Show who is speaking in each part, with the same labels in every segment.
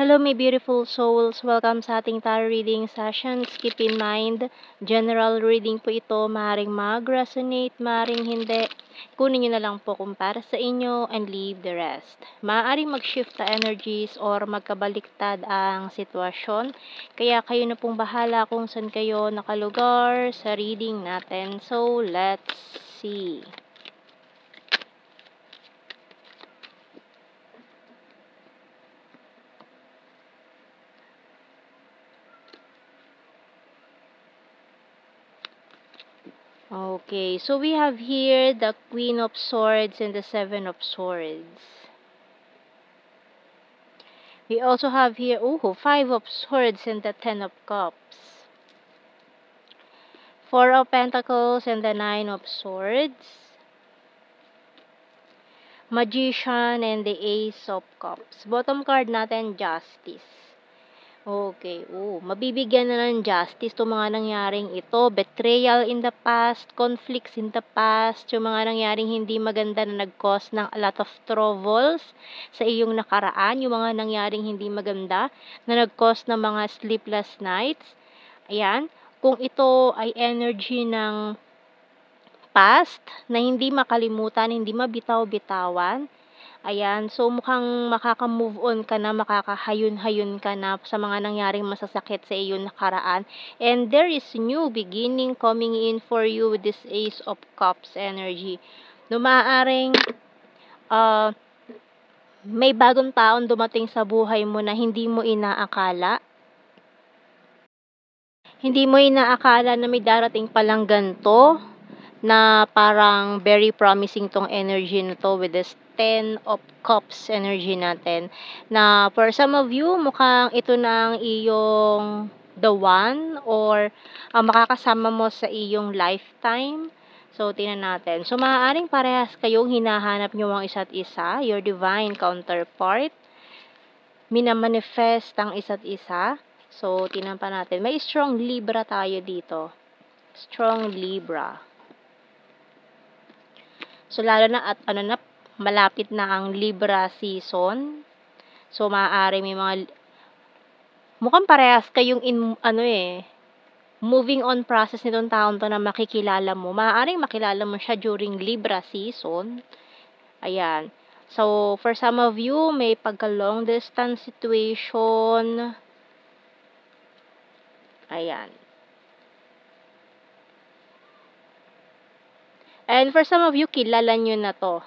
Speaker 1: Hello, my beautiful souls. Welcome sa ating tarot reading sessions. Keep in mind, general reading po ito. Maaaring mag-resonate, maaaring hindi. Kunin nyo na lang po kung para sa inyo and leave the rest. Maaaring mag-shift na energies or magkabaliktad ang sitwasyon. Kaya kayo na pong bahala kung saan kayo nakalugar sa reading natin. So, let's see. Okay, so we have here the Queen of Swords and the Seven of Swords. We also have here, Five of Swords and the Ten of Cups. Four of Pentacles and the Nine of Swords. Magician and the Ace of Cups. Bottom card natin, Justice. Okay, mabibigyan na ng justice itong mga nangyaring ito. Betrayal in the past, conflicts in the past, yung mga nangyaring hindi maganda na nag-cause ng a lot of troubles sa iyong nakaraan, yung mga nangyaring hindi maganda na nag-cause ng mga sleepless nights. Ayan, kung ito ay energy ng past na hindi makalimutan, hindi mabitaw-bitawan, ayan, so mukhang makaka-move on ka na, makakahayon-hayon ka na sa mga nangyaring masasakit sa iyo nakaraan. And there is new beginning coming in for you with this Ace of Cups energy. No, maaaring may bagong taon dumating sa buhay mo na hindi mo inaakala. Hindi mo inaakala na may darating palang ganito na parang very promising tong energy na to with this Ten of Cups energy natin. Na for some of you, mukhang ito na ang iyong the one or makakasama mo sa iyong lifetime. So, tingnan natin. So, maaaring parehas kayong hinahanap nyo ang isa't isa, your divine counterpart. Minamanifest ang isa't isa. So, tingnan pa natin. May strong Libra tayo dito. Strong Libra. So, lalo na at malapit na ang Libra season. So, maaari may mga mukhang parehas kayong moving on process nitong taon to na makikilala mo. Maaaring makilala mo siya during Libra season. Ayan. So, for some of you, may pagka long distance situation. Ayan. And for some of you, kilala nyo na to.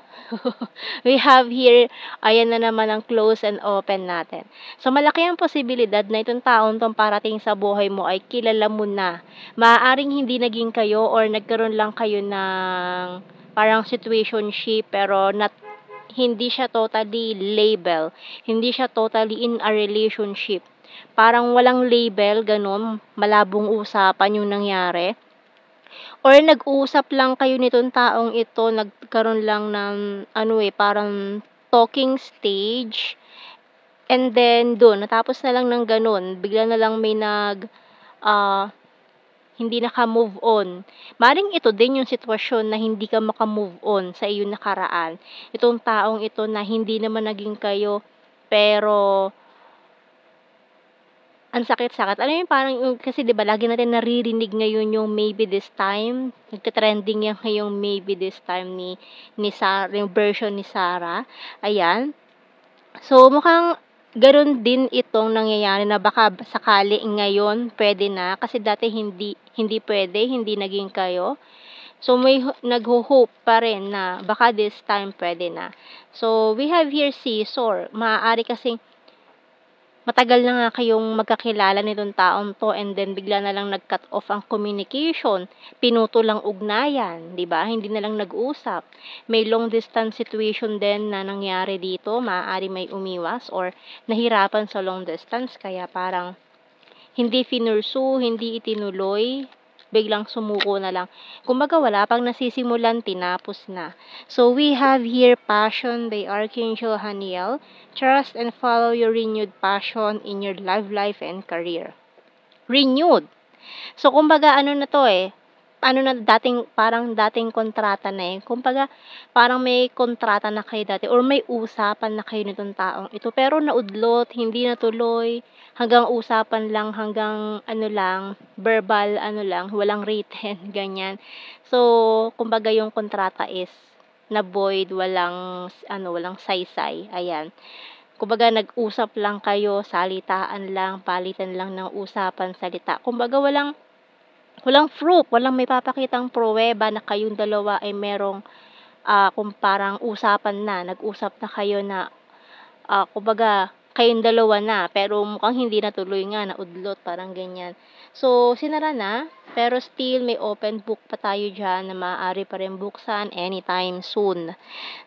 Speaker 1: We have here, ayan na naman ang close and open natin. So, malaki ang posibilidad na itong taon tong parating sa buhay mo ay kilala mo na. Maaaring hindi naging kayo or nagkaroon lang kayo ng parang situationship pero hindi siya totally label. Hindi siya totally in a relationship. Parang walang label, ganun, malabong usapan yung nangyari. Or nag-uusap lang kayo nitong taong ito, nagkaroon lang ng parang talking stage. And then doon, natapos na lang ng ganun, bigla na lang may hindi naka-move on. Maring ito din yung sitwasyon na hindi ka maka-move on sa iyong nakaraan. Itong taong ito na hindi naman naging kayo, pero ang sakit-sakit. Alam mo yung parang, kasi 'di ba lagi natin naririnig ngayon yung maybe this time. Nagte-trending yan ngayong maybe this time ni Sarah, yung version ni Sarah. Ayan. So, mukhang gano'n din itong nangyayari na baka sakali ngayon pwede na. Kasi dati hindi pwede, hindi naging kayo. So, may nagho-hope pa rin na baka this time pwede na. So, we have here Scissor. Maaari kasing matagal na nga kayong magkakilala nitong taong to and then bigla na lang nag-cut off ang communication, pinutol ang ugnayan, 'di ba? Hindi na lang nag-usap. May long distance situation din na nangyari dito, maaari may umiwas or nahirapan sa long distance kaya parang hindi finursu, hindi itinuloy, biglang sumuko na lang. Kumbaga wala pang nasisimulan, tinapos na. So we have here Passion by Archangel Haniel. Trust and follow your renewed passion in your love life and career. Renewed. So kumbaga na to ano na dating kontrata na, eh. Kumbaga parang may kontrata na kayo dati or may usapan na kayo nitong taong ito, pero naudlot, hindi natuloy, hanggang usapan lang, hanggang ano lang, verbal ano lang, walang written, ganyan. So, kumbaga yung kontrata is na-void, walang saysay, ayan. Kumbaga nag-usap lang kayo, salitaan lang, palitan lang ng usapan, salita. Kumbaga walang proof, walang maipapakitang pruweba na kayong dalawa ay merong, kung parang usapan na, nag-usap na kayo na, kumbaga kayong dalawa na, pero mukhang hindi natuloy nga, naudlot, parang ganyan. So, sinara na, pero still may open book pa tayo diyan na maaari pa rin buksan anytime soon.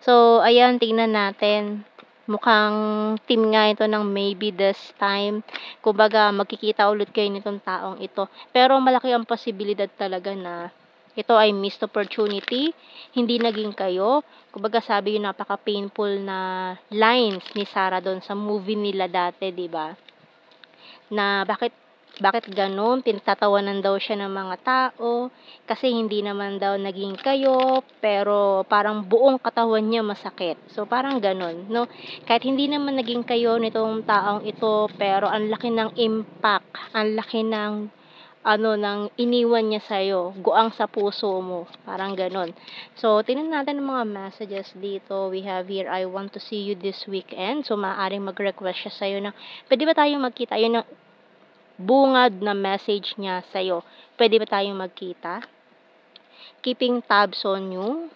Speaker 1: So, ayan, tingnan natin. Mukhang team nga ito ng maybe this time. Kumbaga, magkikita ulit kayo nitong taong ito. Pero malaki ang posibilidad talaga na ito ay missed opportunity, hindi naging kayo. Kumbaga, sabi yung napaka-painful na lines ni Sarah doon sa movie nila dati, 'di ba? Na bakit gano'n, pinagtatawanan daw siya ng mga tao, kasi hindi naman daw naging kayo, pero parang buong katawan niya masakit. So, parang gano'n, 'no? Kahit hindi naman naging kayo nitong taong ito, pero ang laki ng impact, ang laki ng ano, ng iniwan niya sa'yo, guang sa puso mo, parang gano'n. So, tingnan natin ang mga messages dito. We have here, "I want to see you this weekend." So, maaaring mag-request siya sa'yo ng, "Puwede ba tayong magkita?" Yun ang bungad na message niya sa'yo. "Puwede ba tayong magkita?" "Keeping tabs on you."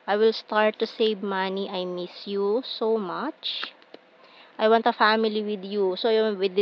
Speaker 1: "I will start to save money. I miss you so much." "I want a family with you." So, yun, with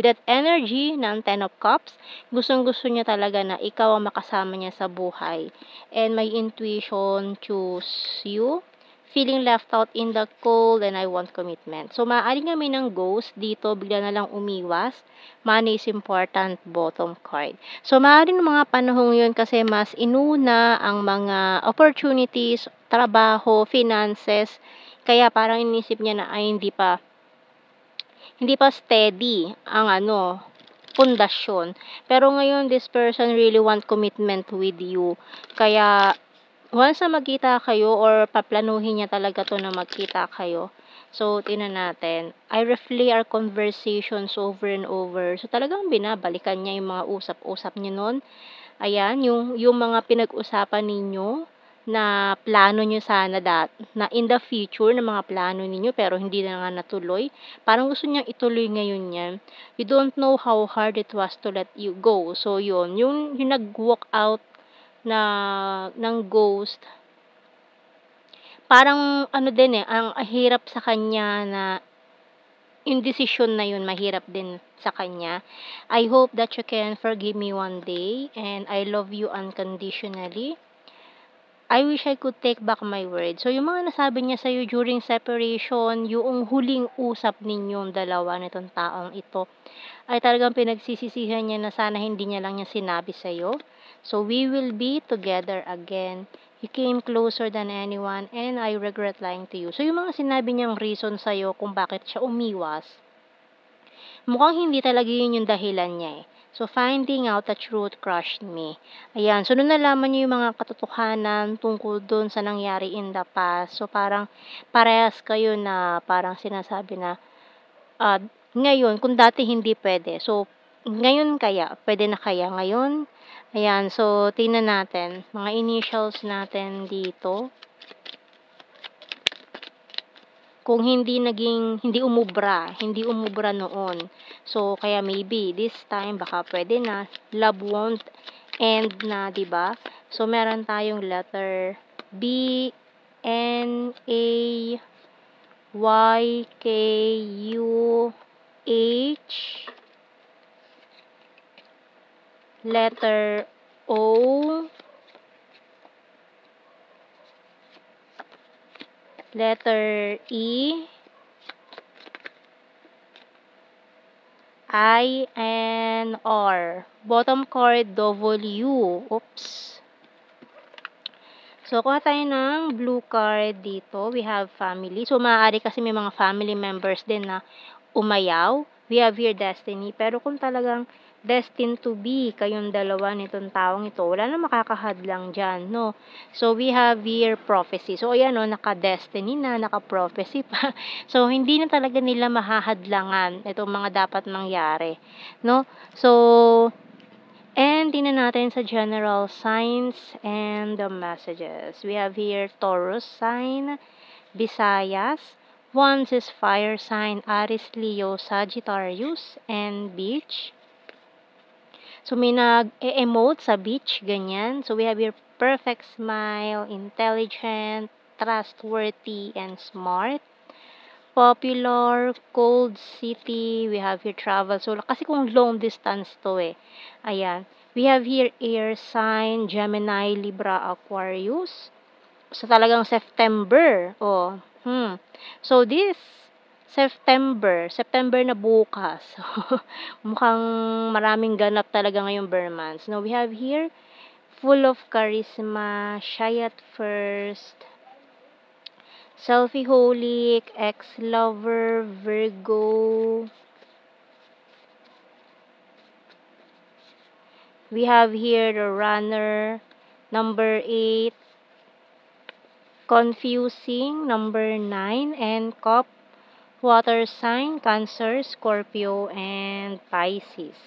Speaker 1: that energy ng Ten of Cups, gustong-gusto niya talaga na ikaw ang makasama niya sa buhay. And my intuition choose you. "Feeling left out in the cold and I want commitment." So, maaari nga may ng ghost dito, bigla na lang umiwas. Money is important, bottom card. So, maaari ng mga panahong yun kasi mas inuna ang mga opportunities, trabaho, finances. Kaya parang inisip niya na ay hindi pa steady ang ano, pundasyon. Pero ngayon, this person really want commitment with you. Kaya, once na magkita kayo or paplanuhin niya talaga 'to na magkita kayo, so tingnan natin. I replay our conversations over and over. So, talagang binabalikan niya yung mga usap-usap niyo nun. Ayan, yung mga pinag-usapan ninyo na plano niyo sana na in the future na mga plano ninyo pero hindi na nga natuloy, parang gusto niyang ituloy ngayon 'yan. You don't know how hard it was to let you go. So yun, yung nag-walk out na ng ghost, parang ano din, eh, ang hirap sa kanya na yung desisyon na yun mahirap din sa kanya. I hope that you can forgive me one day and I love you unconditionally. I wish I could take back my word. So, yung mga nasabi niya sa'yo during separation, yung huling usap ninyong dalawa nitong taong ito, ay talagang pinagsisisihan niya na sana hindi niya lang niya sinabi sa'yo. So, we will be together again. You came closer than anyone and I regret lying to you. So, yung mga sinabi niyang reason sa'yo kung bakit siya umiwas, mukhang hindi talaga yun yung dahilan niya, eh. So, finding out the truth crushed me. Ayan. So, nung nalaman niyo yung mga katotohanan tungkol dun sa nangyari in the past, so parang parehas kayo na parang sinasabi na, ah, ngayon, kung dati hindi pwede, so, ngayon kaya, pwede na kaya ngayon? Ayan. So, tingnan natin. Mga initials natin dito. Kung hindi umubra noon. So, kaya maybe this time baka pwede na, love won't end na, 'di ba? So, meron tayong letter B, N, A, Y, K, U, H, letter O, letter E, I, N, R. Bottom card, W. Oops. So, kuha tayo ng blue card dito. We have family. So, maaari kasi may mga family members din na umayaw. We have here destiny. Pero kung talagang destined to be kayong dalawa nitong taong ito. Wala na makakahadlang dyan, no? So, we have here prophecy. So, ayan, no, naka-destiny na, naka-prophecy pa. So, hindi na talaga nila mahahadlangan itong mga dapat mangyari, no? So, and tingnan natin sa general signs and the messages. We have here Taurus sign, Visayas. Wands is fire sign, Aries, Leo, Sagittarius, and Beach. So, may nag-emote sa beach, ganyan. So, we have here perfect smile, intelligent, trustworthy, and smart. Popular, cold city, we have here travel. So, kasi kung long distance to eh. Ayan. We have here air sign, Gemini, Libra, Aquarius. So, talagang September. Oh. So, this September na bukas. Mukhang maraming ganap talaga ngayong Burr months. Now, we have here, full of charisma, shy at first, selfie-holic, ex-lover, Virgo. We have here the runner, number 8, confusing, number 9, and cup, water sign, Cancer, Scorpio, and Pisces.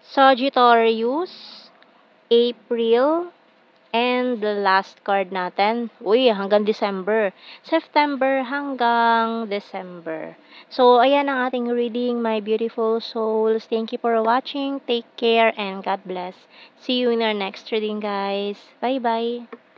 Speaker 1: Sagittarius, April, and the last card natin, hanggang December. September hanggang December. So, ayan ang ating reading, my beautiful souls. Thank you for watching. Take care and God bless. See you in our next reading, guys. Bye-bye.